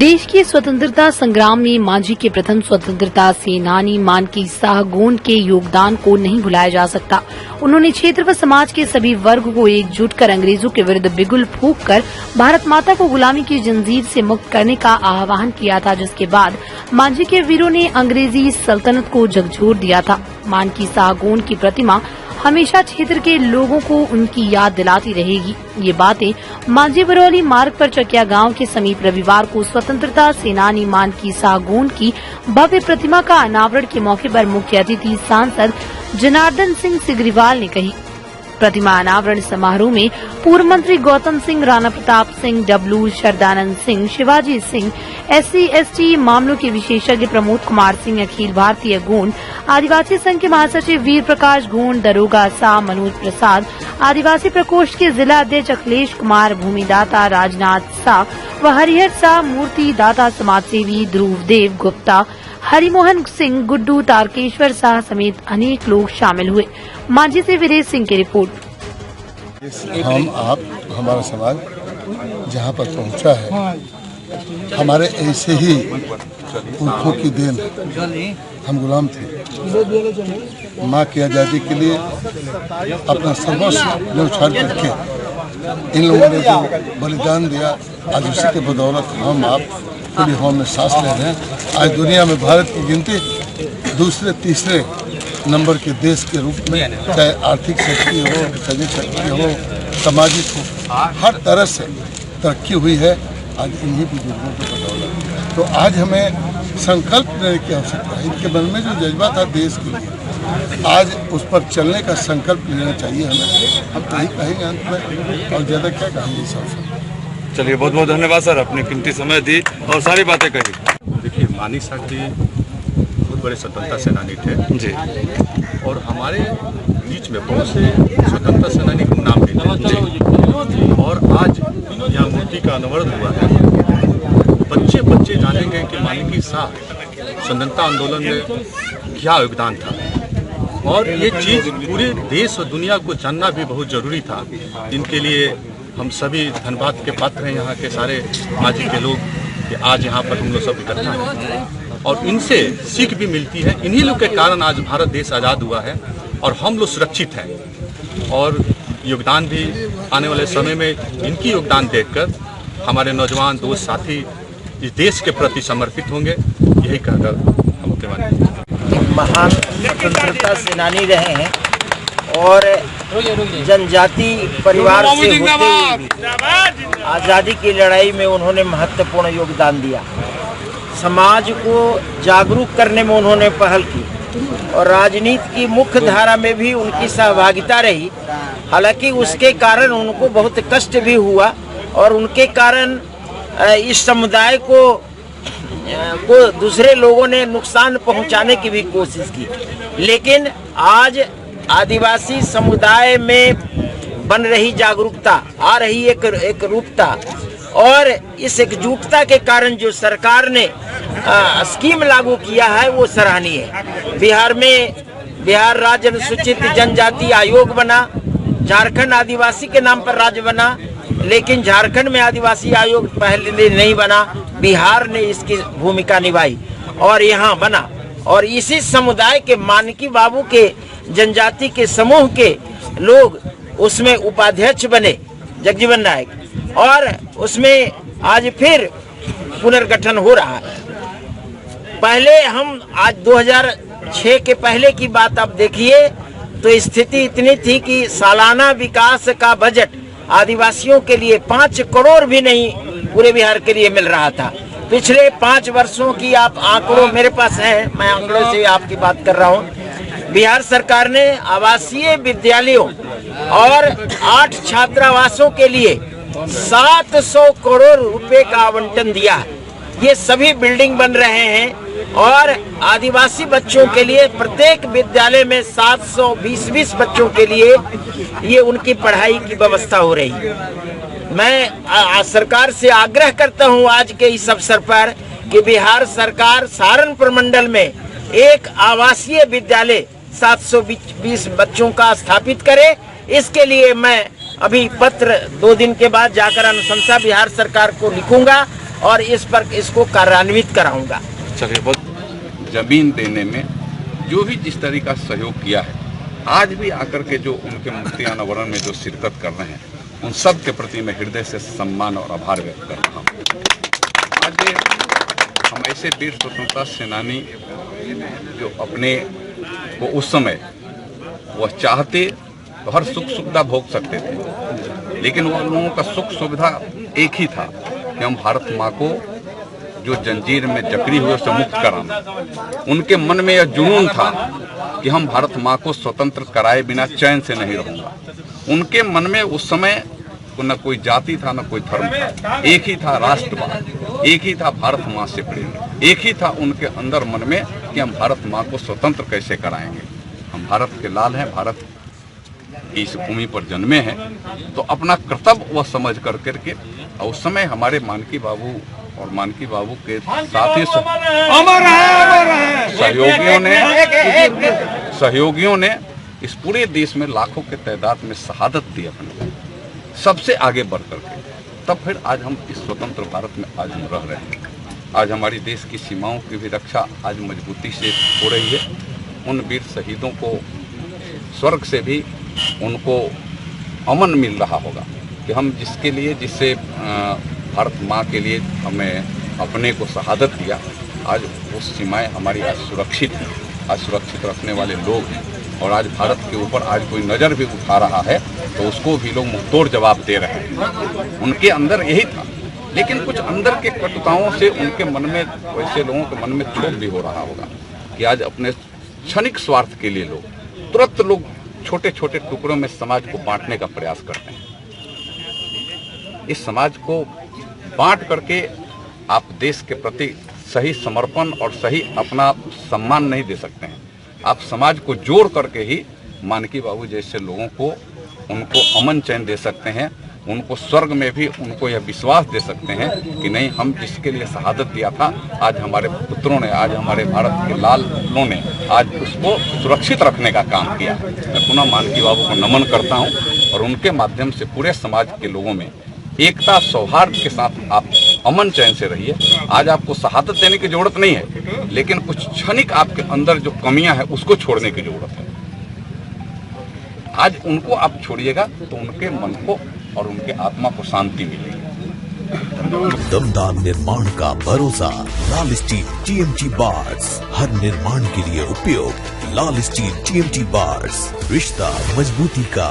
देश की स्वतंत्रता संग्राम में मांझी के प्रथम स्वतंत्रता सेनानी मानकी साह गोंड के योगदान को नहीं भुलाया जा सकता। उन्होंने क्षेत्र व समाज के सभी वर्ग को एकजुट कर अंग्रेजों के विरुद्ध बिगुल फूंककर भारत माता को गुलामी की जंजीर से मुक्त करने का आह्वान किया था, जिसके बाद मांझी के वीरों ने अंग्रेजी सल्तनत को झकझोर दिया था। मानकी साह गोंड की प्रतिमा हमेशा क्षेत्र के लोगों को उनकी याद दिलाती रहेगी। ये बातें मांझी बरौली मार्ग पर चकिया गांव के समीप रविवार को स्वतंत्रता सेनानी मानकी साह गोंड की भव्य प्रतिमा का अनावरण के मौके पर मुख्य अतिथि सांसद जनार्दन सिंह सिग्रीवाल ने कही। प्रतिमा अनावरण समारोह में पूर्व मंत्री गौतम सिंह, राणा प्रताप सिंह, डब्लू शरदानंद सिंह, शिवाजी सिंह, SC/ST मामलों के विशेषज्ञ प्रमोद कुमार सिंह, अखिल भारतीय गोंड आदिवासी संघ के महासचिव वीर प्रकाश गोंड, दरोगा शाह मनोज प्रसाद, आदिवासी प्रकोष्ठ के जिला अध्यक्ष अखिलेश कुमार, भूमिदाता राजनाथ शाह व हरिहर शाह, मूर्ति दाता समाजसेवी ध्रुवदेव गुप्ता, हरिमोहन सिंह, गुड्डू तारकेश्वर शाह समेत अनेक लोग शामिल हुए। मांझी से वीरेश सिंह की रिपोर्ट। हमारा समाज जहाँ पर पहुँचा है, हमारे ऐसे ही पुरखों की देन। हम गुलाम थे, माँ की आज़ादी के लिए अपना सर्वस्व न्यौछावर करके इन लोगों ने जो बलिदान दिया, आज उसी के बदौलत हम आप खुली हवा में सांस ले रहे हैं। आज दुनिया में भारत की गिनती दूसरे तीसरे नंबर के देश के रूप में, चाहे आर्थिक शक्ति हो, सैनिक शक्ति हो, सामाजिक हो, हर तरह से तरक्की हुई है आज इन्हीं बुजुर्गों के बदौलत। तो आज हमें संकल्प लेने की आवश्यकता है। इनके मन में जो जज्बा था देश के लिए, आज उस पर चलने का संकल्प लेना चाहिए हमें। हम तो यही कहेंगे अंत में, और ज़्यादा क्या कहेंगे इस अवसर। चलिए, बहुत बहुत धन्यवाद सर, अपने कीमती समय दी और सारी बातें कही। देखिए, मानिक साह जी बहुत बड़े स्वतंत्रता सेनानी थे जी, और हमारे बीच में बहुत से स्वतंत्रता सेनानी को नाम देते जी। और आज यहाँ मूर्ति का अनावरण हुआ है। बच्चे जानेंगे कि मानकी साह स्वतंत्रता आंदोलन में क्या योगदान था, और ये चीज़ पूरे देश और दुनिया को जानना भी बहुत ज़रूरी था। इनके लिए हम सभी धन्यवाद के पात्र हैं, यहाँ के सारे मांझी के लोग, कि आज यहाँ पर हम लोग सब इकट्ठा हैं और इनसे सीख भी मिलती है। इन्हीं लोग के कारण आज भारत देश आज़ाद हुआ है और हम लोग सुरक्षित हैं। और योगदान भी आने वाले समय में इनकी योगदान देखकर हमारे नौजवान दोस्त साथी इस देश के प्रति समर्पित होंगे, यही कहकर हम अपने माने। महान स्वतंत्रता सेनानी रहे हैं और जनजाति परिवार से होते हुए आज़ादी की लड़ाई में उन्होंने महत्वपूर्ण योगदान दिया। समाज को जागरूक करने में उन्होंने पहल की और राजनीति की मुख्य धारा में भी उनकी सहभागिता रही। हालांकि उसके कारण उनको बहुत कष्ट भी हुआ और उनके कारण इस समुदाय को दूसरे लोगों ने नुकसान पहुंचाने की भी कोशिश की। लेकिन आज आदिवासी समुदाय में बन रही जागरूकता, आ रही एक रूपता और इस एकजुटता के कारण जो सरकार ने स्कीम लागू किया है वो सराहनीय है। बिहार में बिहार राज्य अनुसूचित जनजाति आयोग बना, झारखंड आदिवासी के नाम पर राज्य बना, लेकिन झारखंड में आदिवासी आयोग पहले नहीं बना, बिहार ने इसकी भूमिका निभाई और यहाँ बना। और इसी समुदाय के मानकी बाबू के जनजाति के समूह के लोग उसमें उपाध्यक्ष बने, जगजीवन नायक, और उसमें आज फिर पुनर्गठन हो रहा है। पहले हम आज 2006 के पहले की बात आप देखिए तो स्थिति इतनी थी कि सालाना विकास का बजट आदिवासियों के लिए 5 करोड़ भी नहीं पूरे बिहार के लिए मिल रहा था। पिछले 5 वर्षों की आप आंकड़ों मेरे पास हैं, मैं आंकड़ों से आपकी बात कर रहा हूं। बिहार सरकार ने आवासीय विद्यालयों और 8 छात्रावासों के लिए 700 करोड़ रुपए का आवंटन दिया है। ये सभी बिल्डिंग बन रहे हैं और आदिवासी बच्चों के लिए प्रत्येक विद्यालय में 720 बच्चों के लिए ये उनकी पढ़ाई की व्यवस्था हो रही है। मैं सरकार से आग्रह करता हूं आज के इस अवसर पर कि बिहार सरकार सहारनपुर मंडल में एक आवासीय विद्यालय 720 बच्चों का स्थापित करे। इसके लिए मैं अभी पत्र 2 दिन के बाद जाकर अनुशंसा बिहार सरकार को लिखूंगा और इसको कार्यान्वित कराऊंगा। चलिए बहुत जमीन देने में जो भी जिस तरीका से सहयोग किया है, आज भी आकर के जो उनके मूर्ति अनावरण में जो शिरकत कर रहे हैं, उन सब के प्रति मैं हृदय से सम्मान और आभार व्यक्त कर रहा हूँ। आज हम ऐसे वीर स्वतंत्रता सेनानी जो अपने को उस समय वह चाहते तो हर सुख सुविधा भोग सकते थे, लेकिन वह लोगों का सुख सुविधा एक ही था कि हम भारत माँ को जो जंजीर में जकड़ी हुई उसे मुक्त कराना। उनके मन में यह जुनून था कि हम भारत माँ को स्वतंत्र कराए बिना चैन से नहीं रहूंगा। उनके मन में उस समय न कोई जाति था, न कोई धर्म था, एक ही था राष्ट्रवाद, एक ही था भारत माँ से प्रेम, एक ही था उनके अंदर मन में कि हम भारत माँ को स्वतंत्र कैसे कराएंगे। हम भारत के लाल हैं, भारत की इस भूमि पर जन्मे हैं, तो अपना कर्तव्य वह समझ कर करके और उस समय हमारे मानकी बाबू और मानकी बाबू के साथी सहयोगियों ने इस पूरे देश में लाखों के तादाद में शहादत दी अपने सबसे आगे बढ़ करके, तब फिर आज हम इस स्वतंत्र भारत में आज हम रह रहे हैं। आज हमारी देश की सीमाओं की भी रक्षा आज मजबूती से हो रही है। उन वीर शहीदों को स्वर्ग से भी उनको अमन मिल रहा होगा कि हम जिसके लिए, जिससे भारत माँ के लिए हमें अपने को शहादत दिया, आज वो सीमाएं हमारी आज सुरक्षित हैं। आज सुरक्षित रखने वाले लोग हैं और आज भारत के ऊपर आज कोई नज़र भी उठा रहा है तो उसको भी लोग मुंहतोड़ जवाब दे रहे हैं। उनके अंदर यही था, लेकिन कुछ अंदर के कटुताओं से उनके मन में, वैसे लोगों के मन में क्षोभ भी हो रहा होगा कि आज अपने क्षणिक स्वार्थ के लिए लोग तुरंत लोग छोटे छोटे टुकड़ों में समाज को बांटने का प्रयास करते हैं। इस समाज को बांट करके आप देश के प्रति सही समर्पण और सही अपना सम्मान नहीं दे सकते हैं। आप समाज को जोड़ करके ही मानकी बाबू जैसे लोगों को उनको अमन चैन दे सकते हैं, उनको स्वर्ग में भी उनको यह विश्वास दे सकते हैं कि नहीं, हम जिसके लिए शहादत दिया था, आज हमारे पुत्रों ने, आज हमारे भारत के लालों ने आज उसको सुरक्षित रखने का काम किया। मैं पुनः मानकी बाबू को नमन करता हूं और उनके माध्यम से पूरे समाज के लोगों में एकता सौहार्द के साथ आप अमन चैन से रहिए। आज आपको शहादत देने की जरूरत नहीं है, लेकिन कुछ क्षणिक आपके अंदर जो कमियां हैं उसको छोड़ने की जरूरत है। आज उनको आप छोड़िएगा तो उनके मन को और उनके आत्मा को शांति मिलेगी। दमदार निर्माण का भरोसा लाल स्टील TMT बार्स, हर निर्माण के लिए उपयोग। लाल स्टील TMT बार्स, रिश्ता मजबूती का।